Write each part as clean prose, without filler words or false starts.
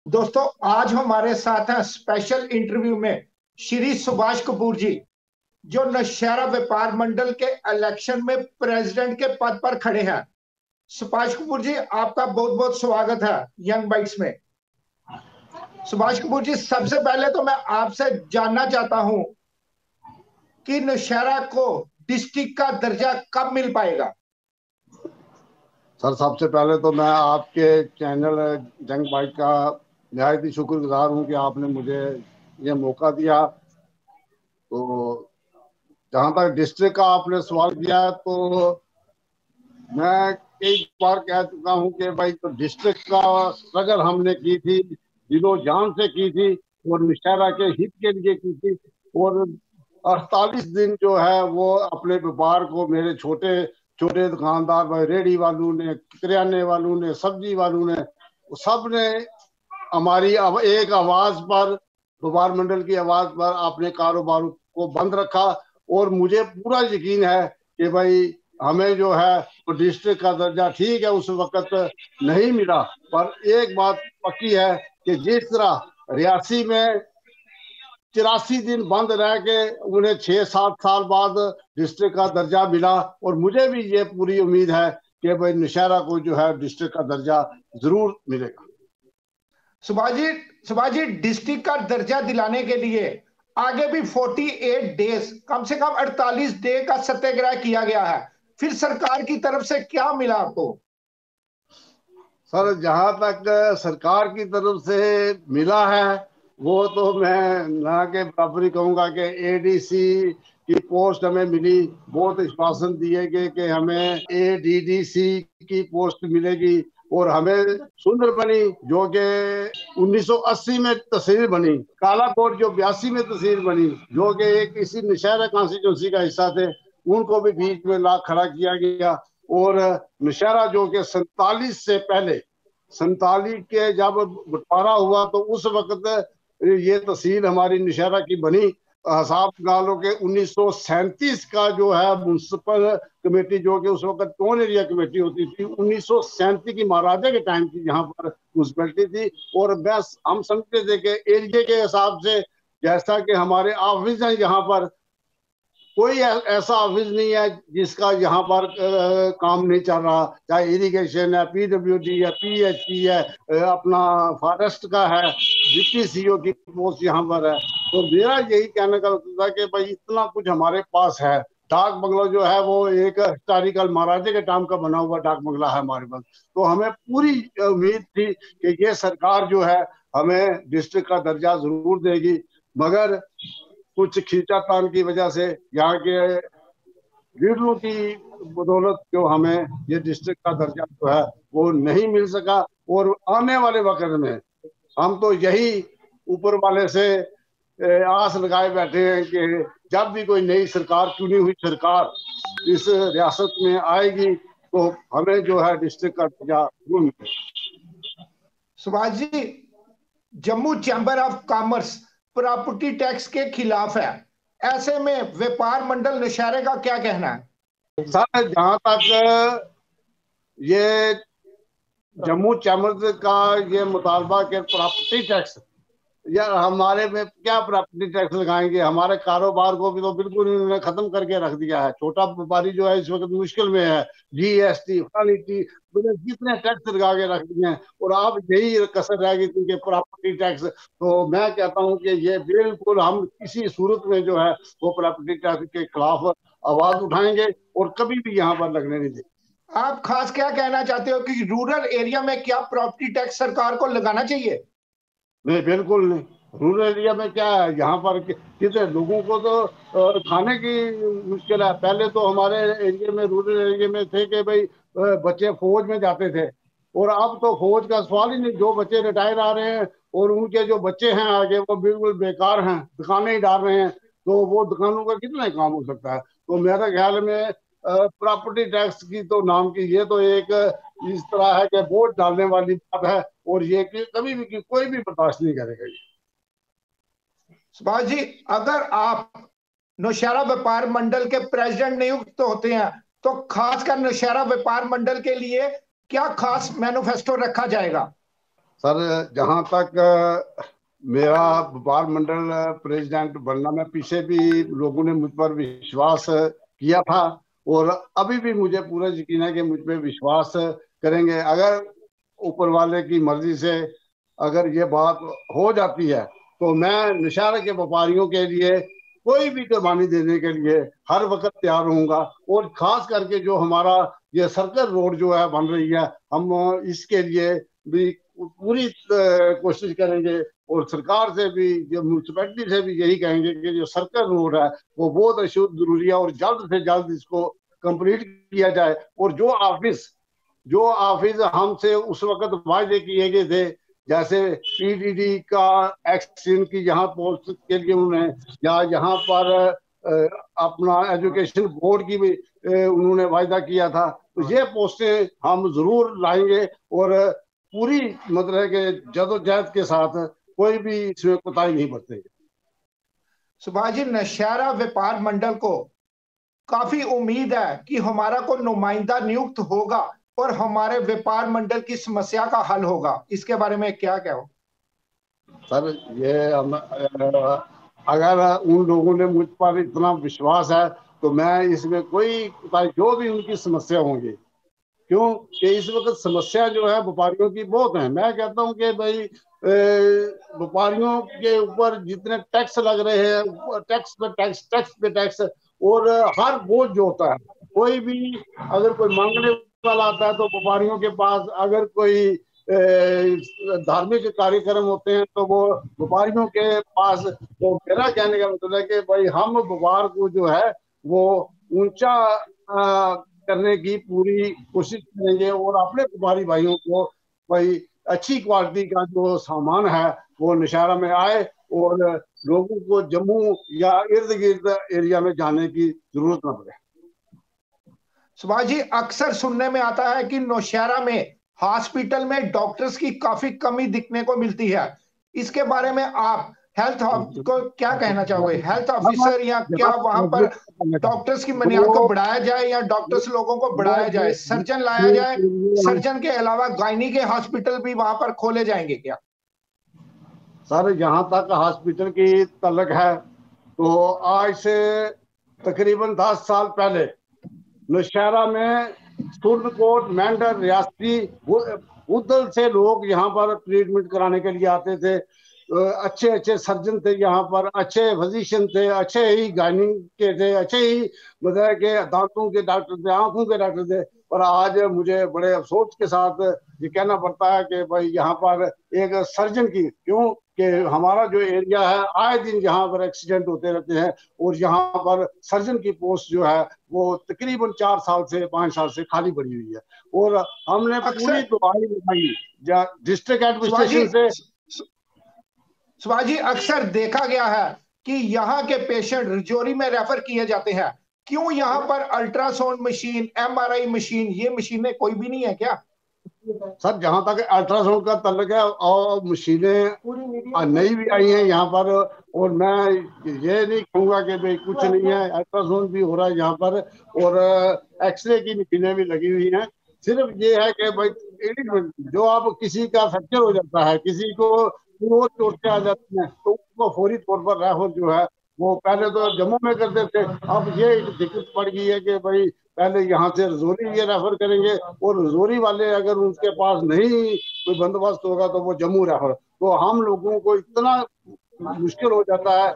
दोस्तों, आज हमारे साथ हैं स्पेशल इंटरव्यू में श्री सुभाष कपूर जी, जो नौशहरा व्यापार मंडल के इलेक्शन में प्रेसिडेंट के पद पर खड़े हैं। सुभाष कपूर जी, आपका बहुत बहुत स्वागत है यंग बाइट्स में। सुभाष कपूर जी, सबसे पहले तो मैं आपसे जानना चाहता हूं कि नौशहरा को डिस्ट्रिक्ट का दर्जा कब मिल पाएगा। सर, सबसे पहले तो मैं आपके चैनल जंग बाइट का निहायत ही शुक्रगुजार हूं कि आपने मुझे ये मौका दिया। तो जहां तक डिस्ट्रिक्ट का आपने सवाल किया, तो मैं कई बार कह चुका हूं कि भाई, तो डिस्ट्रिक्ट का स्ट्रगल हमने की थी, दिलो जान से की थी और नौशहरा के हित के लिए की थी। और 48 दिन जो है वो अपने व्यापार को, मेरे छोटे छोटे दुकानदार भाई, रेहड़ी वालों ने, किराने वालों ने, सब्जी वालों ने, सब ने हमारी एक आवाज पर, व्यापार मंडल की आवाज पर अपने कारोबार को बंद रखा। और मुझे पूरा यकीन है कि भाई हमें जो है वो डिस्ट्रिक्ट का दर्जा, ठीक है उस वक्त नहीं मिला, पर एक बात पक्की है कि जिस तरह रियासी में 84 दिन बंद रह के उन्हें 6-7 साल बाद डिस्ट्रिक्ट का दर्जा मिला, और मुझे भी ये पूरी उम्मीद है कि भाई नौशहरा को जो है डिस्ट्रिक्ट का दर्जा जरूर मिलेगा। सुभाष जी, डिस्ट्रिक्ट का दर्जा दिलाने के लिए आगे भी 48 डेज, कम से कम 48 डे का सत्याग्रह किया गया है। फिर सरकार की तरफ से क्या मिला आपको? सर, जहां तक सरकार की तरफ से मिला है वो तो मैं ना के बराबरी कहूंगा कि एडीसी की पोस्ट हमें मिली। बहुत आश्वासन दिए गए कि हमें एडीडीसी की पोस्ट मिलेगी, और हमें सुंदरबनी जो कि 1980 में तहसील बनी, कालाकोट जो 82 में तहसील बनी, जो कि एक इसी नौशहरा कॉन्स्टिट्यूंसी का हिस्सा थे, उनको भी बीच में ला खड़ा किया गया। और नौशहरा जो कि 47 से पहले, 47 के जब बंटवारा हुआ तो उस वक्त ये तहसील हमारी नौशहरा की बनी। हिसाब गालों के 1937 का जो है म्युनिसिपल कमेटी, जो कि उस वक्त टोन एरिया कमेटी होती थी, 1937 की महाराजा के टाइम की यहाँ पर म्युनिसिपलिटी थी। और बस हम समझते थे कि एरिया के हिसाब से, जैसा कि हमारे ऑफिस हैं यहाँ पर, कोई ऐसा ऑफिस नहीं है जिसका यहाँ पर काम नहीं चल रहा, चाहे इरिगेशन है, पीडब्ल्यूडी है, पीएचई है, अपना फॉरेस्ट का है, डिप्टी सीईओ की पोस्ट यहाँ पर है। तो मेरा यही कहने का था कि भाई इतना कुछ हमारे पास है। डाक बंगला जो है वो एक हिस्टोरिकल महाराजे के टाइम का बना हुआ डाक बंगला है हमारे पास। तो हमें पूरी उम्मीद थी कि ये सरकार जो है हमें डिस्ट्रिक्ट का दर्जा जरूर देगी, मगर कुछ खींचातान की वजह से यहाँ के लीडरों की बदौलत जो हमें ये डिस्ट्रिक्ट का दर्जा जो है वो नहीं मिल सका। और आने वाले वक्त में हम तो यही ऊपर वाले से आस लगाए बैठे हैं कि जब भी कोई नई सरकार, चुनी हुई सरकार इस रियासत में आएगी तो हमें जो है डिस्ट्रिक्ट का दर्जा जरूर मिलेगा। Subhash ji, Jammu chamber of commerce property tax के खिलाफ है, ऐसे में व्यापार मंडल नौशहरा का क्या कहना है? सर, जहां तक ये जम्मू चैम्बर का ये मुतालबा के प्रॉपर्टी टैक्स, यार हमारे में क्या प्रॉपर्टी टैक्स लगाएंगे? हमारे कारोबार को भी तो बिल्कुल इन्होंने खत्म करके रख दिया है। छोटा व्यापारी जो है इस वक्त मुश्किल में है, जीएसटी फलानी कितने टैक्स लगा के रख दिए हैं, और अब यही कसर रह गई थी प्रॉपर्टी टैक्स। तो मैं कहता हूं कि ये बिल्कुल हम किसी सूरत में जो है वो प्रॉपर्टी टैक्स के खिलाफ आवाज उठाएंगे और कभी भी यहाँ पर लगने नहीं देंगे। आप खास क्या कहना चाहते हो कि रूरल एरिया में क्या प्रॉपर्टी टैक्स सरकार को लगाना चाहिए? नहीं, बिल्कुल नहीं। रूरल एरिया में क्या है, यहाँ पर कितने लोगों को तो खाने की मुश्किल है। पहले तो हमारे एरिया में, रूरल एरिया में थे कि भाई बच्चे फौज में जाते थे, और अब तो फौज का सवाल ही नहीं। जो बच्चे रिटायर आ रहे हैं और उनके जो बच्चे हैं आगे, वो बिल्कुल बेकार हैं, दुकानें ही डाल रहे हैं। तो वो दुकानों का कितना काम हो सकता है? तो मेरे ख्याल में प्रॉपर्टी टैक्स की तो नाम की ये तो एक इस तरह है कि वोट डालने वाली बात है, और ये कि कभी भी कोई भी बर्दाश्त नहीं करेगा ये। सुभाष जी, अगर आप नौशहरा व्यापार मंडल के प्रेसिडेंट नियुक्त होते हैं तो खासकर नौशहरा व्यापार मंडल के लिए क्या खास मैनिफेस्टो रखा जाएगा? सर जहां तक मेरा व्यापार मंडल प्रेसिडेंट बनना, मैं पीछे भी लोगों ने मुझ पर विश्वास किया था और अभी भी मुझे पूरा यकीन है कि मुझ पर विश्वास करेंगे। अगर ऊपर वाले की मर्जी से अगर ये बात हो जाती है तो मैं नौशहरा के व्यापारियों के लिए कोई भी कुर्बानी देने के लिए हर वक्त तैयार रहूंगा। और खास करके जो हमारा ये सर्कल रोड जो है बन रही है, हम इसके लिए भी पूरी कोशिश करेंगे और सरकार से भी, जो म्यूनसिपैलिटी से भी यही कहेंगे कि जो सर्कल रोड है वो बहुत अशुद्ध जरूरी है और जल्द से जल्द इसको कंप्लीट किया जाए। और जो ऑफिस हमसे उस वक्त वायदे किए गए थे, जैसे पीडीडी का एक्सचेंज की यहाँ पोस्ट के लिए उन्होंने, या यहाँ पर अपना एजुकेशन बोर्ड की भी उन्होंने वायदा किया था, तो ये पोस्टें हम जरूर लाएंगे और पूरी मतलब के जदोजहद के साथ कोई भी इसमें कोताही नहीं बरतेंगे। सुभाष जी, नौशहरा व्यापार मंडल को काफी उम्मीद है कि हमारा को नुमाइंदा नियुक्त होगा और हमारे व्यापार मंडल की समस्या का हल होगा। इसके बारे में क्या कहो? सर ये अगर उन लोगों ने मुझ पर इतना विश्वास है तो मैं इसमें कोई, जो भी उनकी समस्या होंगी, क्योंकि इस वक्त समस्या जो है व्यापारियों की बहुत है। मैं कहता हूं कि भाई व्यापारियों के ऊपर जितने टैक्स लग रहे हैं, टैक्स पे टैक्स, टैक्स पे टैक्स, और हर बोझ जो होता है, कोई भी अगर कोई मांगने वाला आता है तो व्यापारियों के पास अगर कोई धार्मिक कार्यक्रम होते हैं तो वो व्यापारियों के पास, तो मेरा कहने का मतलब है कि भाई हम व्यापार को जो है वो ऊंचा करने की पूरी कोशिश करेंगे और अपने व्यापारी भाइयों को भाई अच्छी क्वालिटी का जो सामान है वो नौशहरा में आए और लोगों को जम्मू या इर्द गिर्द एरिया में जाने की जरूरत न पड़े। सुभाष जी, अक्सर सुनने में आता है कि नौशहरा में हॉस्पिटल में डॉक्टर्स की काफी कमी दिखने को मिलती है। इसके बारे में आप हेल्थ को क्या कहना चाहोगे? हेल्थ ऑफिसर या क्या वहां पर डॉक्टर्स की मनियाद को बढ़ाया जाए या डॉक्टर्स लोगों को बढ़ाया जाए, सर्जन लाया जाए, सर्जन के अलावा गायनी के हॉस्पिटल भी वहां पर खोले जाएंगे क्या? सर जहां तक हॉस्पिटल की तल्लक है तो आज से तकरीबन 10 साल पहले नौशहरा में सुरनकोट, मेंढर, रियासी, उधर से लोग यहाँ पर ट्रीटमेंट कराने के लिए आते थे। अच्छे अच्छे सर्जन थे यहाँ पर, अच्छे फिजिशियन थे, अच्छे ही गायनिंग के थे, अच्छे ही मतलब के दांतों के डॉक्टर थे, आंखों के डॉक्टर थे। पर आज मुझे बड़े अफसोस के साथ ये कहना पड़ता है कि भाई यहाँ पर एक सर्जन की, क्यों कि हमारा जो एरिया है आए दिन यहाँ पर एक्सीडेंट होते रहते हैं और यहाँ पर सर्जन की पोस्ट जो है वो तकरीबन 4 साल से 5 साल से खाली पड़ी हुई है। और हमने पूरी दुआई लगाई डिस्ट्रिक्ट एडमिनिस्ट्रेशन से। सुभाष जी, अक्सर देखा गया है कि यहाँ के पेशेंट रजौरी में रेफर किए जाते हैं। क्यों यहाँ पर अल्ट्रासाउंड मशीन, एमआरआई मशीन, ये मशीनें कोई भी नहीं है क्या? सर जहां तक अल्ट्रासाउंड का तल्लक है और मशीनें नई भी आई हैं यहाँ पर, और मैं ये नहीं कहूँगा कि भाई कुछ नहीं है, अल्ट्रासाउंड भी हो रहा है यहाँ पर और एक्सरे की मशीनें भी लगी हुई हैं। सिर्फ ये है कि भाई जो आप किसी का फ्रैक्चर हो जाता है, किसी को चोट आ जाती है तो उसको फौरी तौर पर रेफर जो है वो पहले तो जम्मू में करते थे, अब ये एक दिक्कत पड़ गई है कि भाई पहले यहाँ से रजौरी ये रेफर करेंगे और रजौरी वाले अगर उनके पास नहीं कोई बंदोबस्त होगा तो वो जम्मू रेफर, तो हम लोगों को इतना मुश्किल हो जाता है।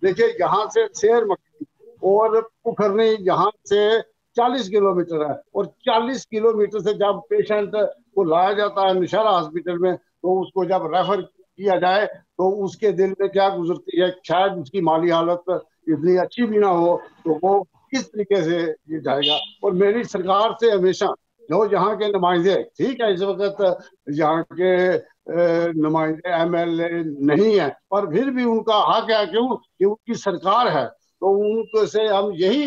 देखिए यहाँ से शेर मक्खी और पुखरनी यहाँ से 40 किलोमीटर है और 40 किलोमीटर से जब पेशेंट को लाया जाता है नौशहरा हॉस्पिटल में तो उसको जब रेफर किया जाए तो उसके दिल में क्या गुजरती है, शायद उसकी माली हालत इतनी अच्छी भी ना हो तो वो किस तरीके से ये जाएगा। और मेरी सरकार से हमेशा जो यहाँ के नुमाइंदे, ठीक है इस वक्त यहाँ के नुमाइंदे एमएलए नहीं है पर फिर भी उनका हक है, क्यों कि उनकी सरकार है, तो उनको से हम यही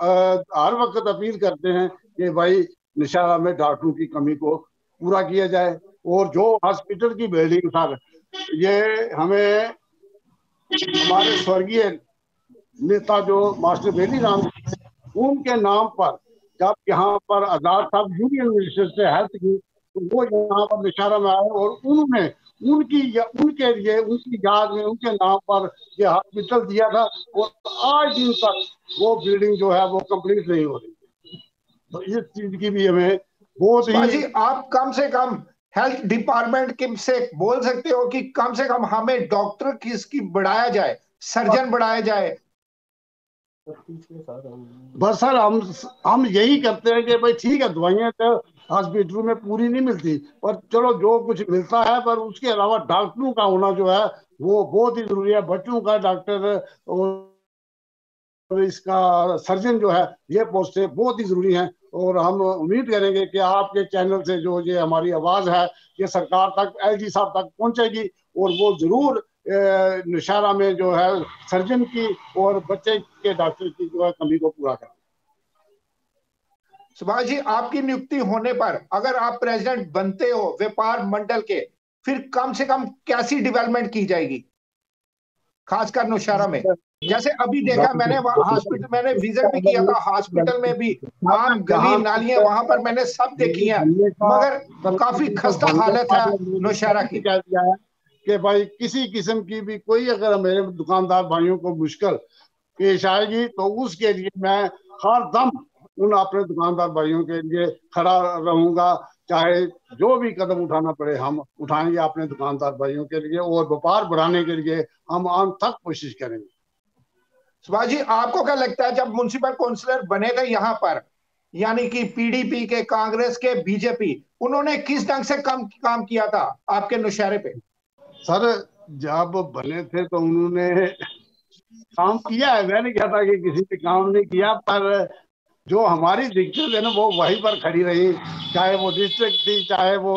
हर वक्त अपील करते हैं कि भाई नौशहरा में डॉक्टरों की कमी को पूरा किया जाए। और जो हॉस्पिटल की बिल्डिंग सर, ये हमें हमारे स्वर्गीय नेता जो मास्टर बेनी राम उनके नाम पर जब यहाँ पर आजाद साहब यूनियन मिनिस्टर से हेल्थ की तो वो यहाँ पर निशारा में आए और उन्होंने उनके लिए, उनकी याद में, उनके नाम पर ये हॉस्पिटल दिया था। और आज दिन तक वो बिल्डिंग जो है वो कंप्लीट नहीं हो रही। तो इस चीज की भी हमें बहुत सुभाष ही, जी, आप कम से कम हेल्थ डिपार्टमेंट के से बोल सकते हो कि कम से कम हमें डॉक्टर किसकी बढ़ाया जाए, सर्जन बढ़ाया जाए। बस सर हम यही करते हैं कि भाई ठीक है, दवाइयां तो हॉस्पिटल में पूरी नहीं मिलती, पर चलो जो कुछ मिलता है, पर उसके अलावा डॉक्टरों का होना जो है वो बहुत ही जरूरी है। बच्चों का डॉक्टर और इसका सर्जन जो है, ये पोस्टें बहुत ही जरूरी हैं। और हम उम्मीद करेंगे कि आपके चैनल से जो ये हमारी आवाज है ये सरकार तक, एलजी साहब तक पहुंचेगी और वो जरूर निशारा में जो है सर्जन की और बच्चे के डॉक्टर की जो है कमी को पूरा करें। सुभाष जी, आपकी नियुक्ति होने पर अगर आप प्रेसिडेंट बनते हो व्यापार मंडल के, फिर कम से कम कैसी डेवलपमेंट की जाएगी, खासकर नौशहरा में? जैसे अभी देखा मैंने हॉस्पिटल, मैंने विजिट भी किया था हॉस्पिटल में भी, आम गली नालियां वहां पर मैंने सब देखी हैं, मगर काफी खस्ता हालत है नौशहरा की। कि भाई किसी किस्म की भी कोई अगर मेरे दुकानदार भाइयों को मुश्किल पेश आएगी तो उसके लिए मैं हर दम उन अपने दुकानदार भाइयों के लिए खड़ा रहूंगा। चाहे जो भी कदम उठाना पड़े हम उठाएंगे अपने दुकानदार भाइयों के लिए, और व्यापार बढ़ाने के लिए हम अंत तक कोशिश करेंगे। सुभाष जी, आपको क्या लगता है जब म्युनिसिपल काउंसिलर बने थे यहाँ पर, यानी कि पीडीपी के, कांग्रेस के, बीजेपी, उन्होंने किस ढंग से काम किया था आपके नौशहरे पे? सर जब बने थे तो उन्होंने काम किया है, मैंने क्या था कि किसी ने काम नहीं किया, पर जो हमारी दिक्कत है ना वो वहीं पर खड़ी रही। चाहे वो डिस्ट्रिक्ट थी, चाहे वो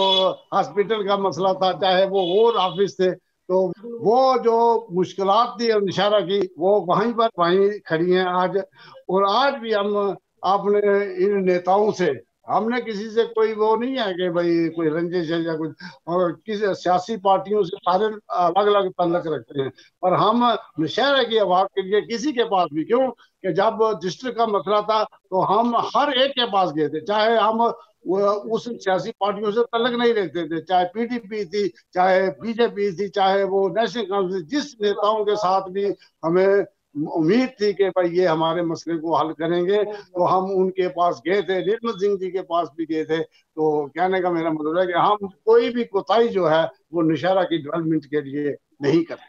हॉस्पिटल का मसला था, चाहे वो और ऑफिस थे, तो वो जो मुश्किलात थी और इशारा की वो वहीं पर वहीं खड़ी हैं आज। और आज भी हम अपने इन नेताओं से, हमने किसी से कोई वो नहीं है कि भाई कोई रंजिश है या कुछ, और किसी सियासी पार्टियों से सारे अलग अलग तल्लक रखते हैं, पर हम नौशहरे की आवाज के लिए किसी के पास भी, क्यों कि जब डिस्ट्रिक्ट का मसला था तो हम हर एक के पास गए थे, चाहे हम उस सियासी पार्टियों से तल्लक नहीं रखते थे, चाहे पीडीपी थी, चाहे बीजेपी थी, चाहे वो नेशनल कांग्रेस, जिस नेताओं के साथ भी हमें उम्मीद थी कि भाई ये हमारे मसले को हल करेंगे, तो हम उनके पास गए थे। निर्मल सिंह जी के पास भी गए थे। तो कहने का मेरा मतलब है कि हम कोई भी कोताही जो है वो नौशहरा की डेवलपमेंट के लिए नहीं करें।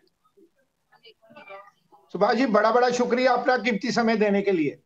सुभाष जी, बड़ा बड़ा शुक्रिया अपना कीमती समय देने के लिए।